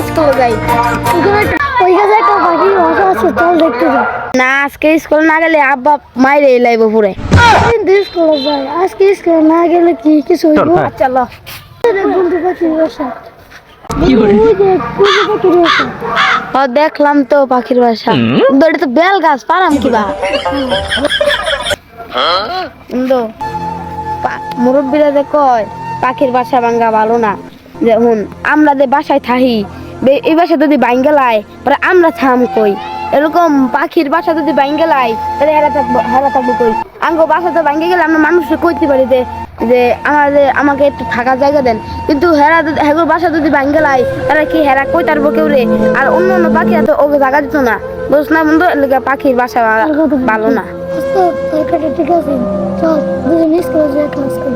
স্কুলে যাই। ওই গাছে একটা পাখির বাসা আছে, চল দেখতে যাই। না, আজকে স্কুল না গেলে আব্বা মাইরে লাইব পুরে। কিন্তু স্কুলে যাই, আজকে স্কুলে না গেলে কি কিছু হইব? আচ্ছা ল। বন্ধু পাখির বাসা, ওই দেখ বন্ধু পাখির বাসা। ও দেখলাম তো পাখির বাসা, কিন্তু এটা তো বেল গাছ, পারাম কিবা। কিন্তু মুরব্বীরা যে কয় পাখির বাসা ভাঙ্গা ভালো না, যেমন আমরা যে বাসায় থাকি এই বাসা যদি ভাঙ্গা লাই পরে আমরা থাম কই, এরকম পাখির বাসা যদি ভাঙ্গা লাই তাহলে হেরা থাকবো কই। আঙ্গো বাসাতে ভাঙ্গে গেলে আমরা মানুষকে কইতে পারি যে যে আমাকে একটু থাকার জায়গা দেন, কিন্তু হেগোর বাসা যদি ভাঙ্গা লাই তাহলে কি হেরা কই তারবো কেউ রে। আর অন্য অন্য পাখিরা তো ওকে জায়গা দিত না, বুঝ না বন্ধু, এলাকা পাখির বাসা ভালো না। তো ঠিক আছে, চল দুজন স্কুলে যাই, ক্লাস করি।